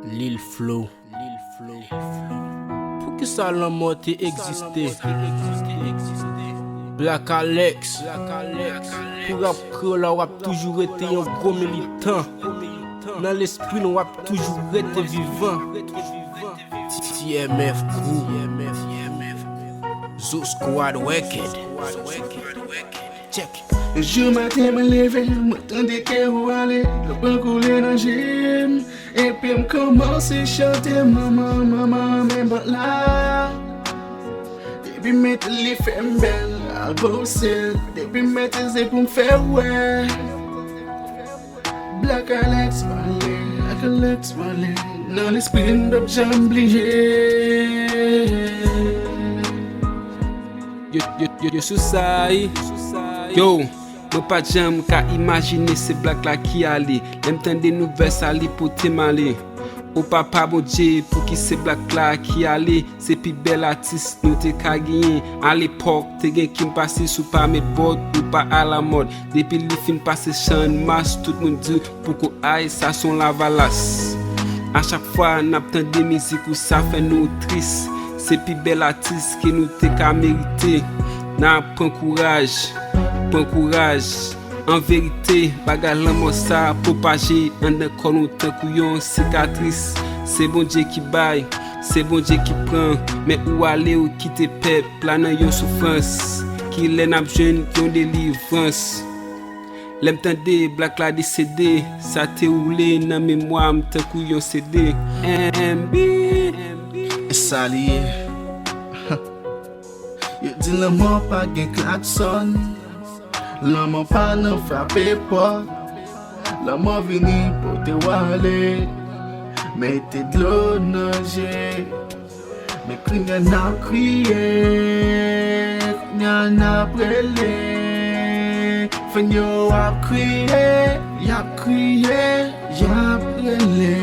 Lil Flow. Pour que ça la mort existé. Black Alex. Pour rap là, on a toujours été un gros militant. Dans l'esprit, on a toujours été vivant. TMF Crew. Zoo Squad Wicked. Check. Un jour matin, me lever, m'attendais qu'elle allait, le bon couler dans le gym. Et puis, me commencer à chanter, maman, maman, même pas là. Depuis, mettre les femmes belles, à bosser. Depuis, mettre les pour me faire ouais. Black Alex, Marley. Dans l'esprit, d'op, j'aime oublier. Yo sou sa yi. Yo, mwen pa jam ka imagine se black la ki ale. Lem tan de nouvel sali pou te male. Ou papa bon Dje pou ki se black la ki ale. Se pi bel artist nou te ka genyen. A l'epok te gen ki m'passe sou pa me bod ou pa a la mod. Depi li fin passe chan mas tout moun di pou ko ay sa son la valas. A chak fwa nap tan de mizik ou sa fe nou tris. Se pi bel artist ki nou te ka merite. Nan pren courage. En vérité, baga l'amour ça propagé en de kon ou tan kou yon cicatrice. C'est bon Dieu qui baille, c'est bon Dieu qui prend. Mais où aller ou quitter peuple, planan yon souffrance. Qui l'en ap jwen yon délivrance. Lem tande black la décédé, ça te roulé nan mémoire m'tan kou yon CD. MB. Saliye. Yo di l'amour pa gen klakson. L'amour pa nan frappe pas. L'amour vini pou te wale. Mette d'lo nan je. Me krinya nan kriye. Krinya nan prele. Fen yo ap kriye. Yap kriye. Yap prele.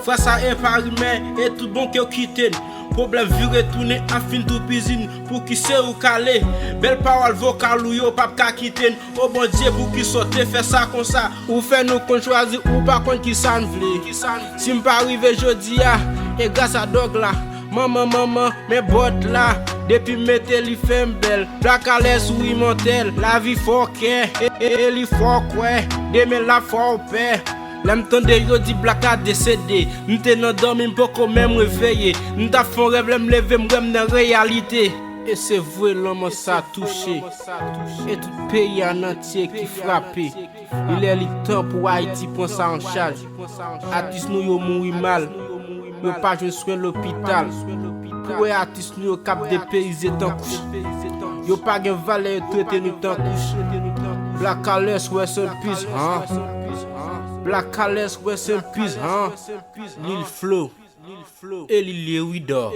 Face à un parimé et tout bon qui quitté. Problème vu retourner en fin tout piscine pour qui c'est ou calé. Belle parole vocale ou yo pas ka quitter. Oh bon Dieu pour qui sorte fait ça comme ça. Ou fait nous qu'on choisit ou pas qu'on qui s'en vle. Si m'pas arrivé jodi a et grâce à dog là. Maman, mes bottes là. Depuis mettez li femme belle. Black Alex ou immortel. La vie faut que et li faut quoi. Demain la faut paix. Lem tande yo di black a décédé. M'te nan dormi m'po ko même réveillé. M'ta fon rêve lem lever m'rem nan réalité. Et c'est vrai l'homme ça touché. Et tout pays en entier qui frappé. Il est le temps pour Haïti prendre ça en charge. Artistes nous yo mouri mal. Yo pas joué sur l'hôpital. Pour artistes nous yo cap dépaysé tant couche. Yo pas gen valeur traité nous tant couche. Black Alex rest in peace, hein? Black Alex rest in peace, hein? Lil Flow et Lil Widor.